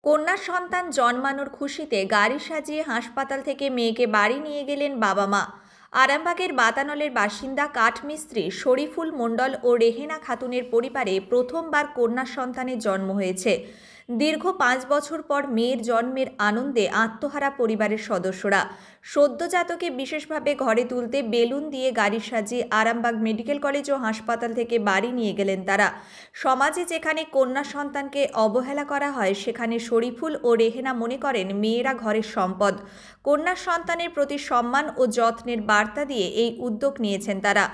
কন্যা সন্তান জন্মানোর খুশিতে গাড়ি সাজিয়ে হাসপাতাল থেকে মেয়েকে বাড়ি নিয়ে গেলেন বাবা মা। আরামবাগের বাতানলের বাসিন্দা কাঠমিস্ত্রি শরীফুল মণ্ডল ও রেহেনা খাতুনের পরিবারে প্রথমবার কন্যা সন্তানের জন্ম হয়েছে। দীর্ঘ 5 বছর পর মেয়ের জন্মের আনন্দে আত্মহারা পরিবারের সদস্যরা। সদ্যজাতকে বিশেষভাবে ঘরে তুলতে বেলুন দিয়ে গাড়ি সাজিয়ে আরামবাগ মেডিকেল কলেজ ও হাসপাতাল থেকে বাড়ি নিয়ে গেলেন তারা। সমাজে যেখানে কন্যা সন্তানকে অবহেলা করা হয়, সেখানে শরীফুল ও রেহেনা মনে করেন মেয়েরা ঘরের সম্পদ। কন্যা সন্তানের প্রতি সম্মান ও যত্নের বার্তা দিয়ে এই উদ্যোগ নিয়েছেন তারা।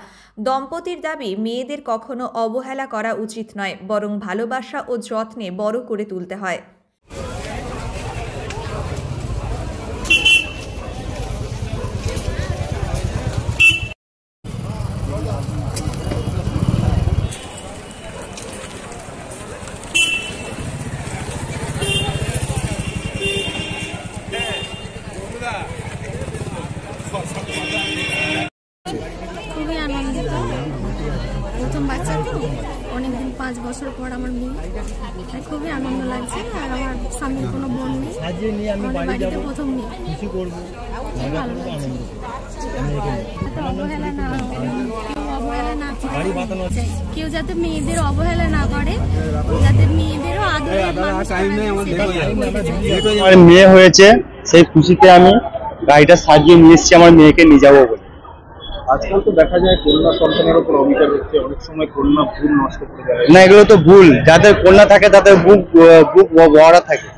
দম্পতির দাবি, মেয়েদের কখনো অবহেলা করা উচিত নয়, বরং ভালোবাসা ও যত্নে বড় করে তুলতে হয়। খুবই আনন্দিত। প্রথম বাচ্চা তো, অনেকদিন 5 বছর পর আমার মেয়ে, তাই খুবই আনন্দ লাগছে। আর আমার স্বামীর কোনো বোন নেই, আমাদের বাড়িতে প্রথম মেয়ে। ভালো লাগছে। অবহেলা না, কেউ যাতে মেয়েদের অবহেলা না করে, যাতে মেয়েদেরও আদরের মেয়ে হয়েছে, সেই খুশিতে আমি গাড়িটা সাজিয়ে নিয়ে এসেছি আমার মেয়েকে নিয়ে যাবো বলে। আজকাল তো দেখা যায় কন্যা সন্তানের উপর অবিচার হচ্ছে, অনেক সময় কন্যা ভ্রূণ নষ্ট করে দেয়। না, এগুলো তো ভুল। যাদের কন্যা থাকে তাদের বুক ভরা থাকে।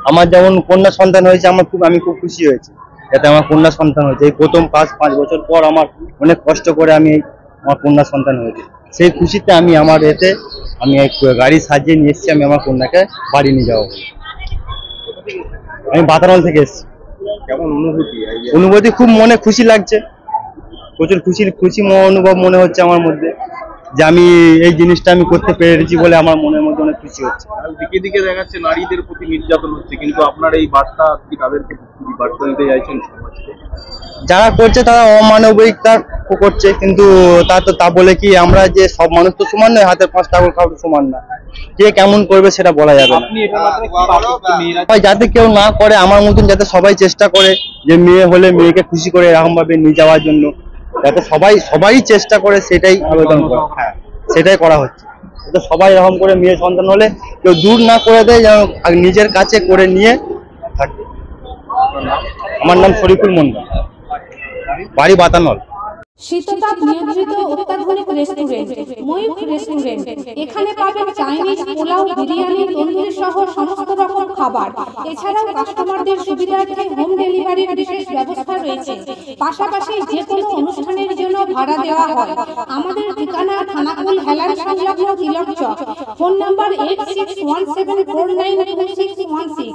আমার যেমন কন্যা সন্তান হয়েছে, আমি খুব খুশি হয়েছি যাতে আমার কন্যা সন্তান হয়েছে। এই প্রথম 5 বছর পর আমার অনেক কষ্ট করে আমার কন্যা সন্তান হয়েছে। সেই খুশিতে আমি এক গাড়ি সাজিয়ে নিয়ে এসেছি, আমি আমার কন্যাকে বাড়ি নিয়ে যাবো। আমি বাতানল থেকে এসেছি। কেমন অনুভূতি? খুব মনে খুশি লাগছে, প্রচুর খুশি অনুভব মনে হচ্ছে আমার মধ্যে, যে আমি এই জিনিসটা আমি করতে পেরেছি বলে আমার মনের মধ্যে অনেক খুশি হচ্ছে। দিকে দিকে দেখাচ্ছে নারীদের প্রতি নির্যাতন হচ্ছে, কিন্তু আপনার এই বার্তা কি তাদেরকে বার্তা দিতে চাইছেন সমাজকে? যারা করছে তারা অমানবিকতা করছে, কিন্তু তা বলে কি আমরা যে সব মানুষ তো সমান নয়, হাতের 5টা আঙুল কাউকে সমান না। কে কেমন করবে সেটা বলা যাবে না। যাতে কেউ না করে, আমার মতন যাতে সবাই চেষ্টা করে যে মেয়ে হলে মেয়েকে খুশি করে এরকম ভাবে নিয়ে যাওয়ার জন্য, যাতে সবাই চেষ্টা করে, সেটাই আবেদন করে। হ্যাঁ, সেটাই করা হচ্ছে। যাতে সবাই এরকম করে মেয়ে সন্তান হলে কেউ দূর না করে দেয়, যেন নিজের কাছে করে নিয়ে থাকে। আমার নাম শরীফুল মণ্ডল, বাড়ি বাতানল। শীততাপ নিয়ন্ত্রিত অত্যাধুনিক রেস্টুরেন্ট ময়ূখ রেস্টুরেন্ট। এখানে পাবেন চাইনিজ, পোলাও, বিরিয়ানি, তন্দুরি সহ সমস্ত রকম খাবার। এছাড়াও কাস্টমারদের সুবিধার্থে হোম ডেলিভারির বিশেষ ব্যবস্থা রয়েছে। পাশাপাশি যে কোনো অনুষ্ঠানের জন্য ভাড়া দেওয়া হয়। আমাদের ঠিকানা খানাকুল হেলান সংলগ্ন তিলক চক। Phone number 8617492616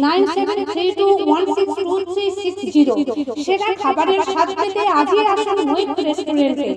9732162360। সেরা খাবারের স্বাদ পেতে আজই আসুন ময়ূখ রেস্টুরেন্টে।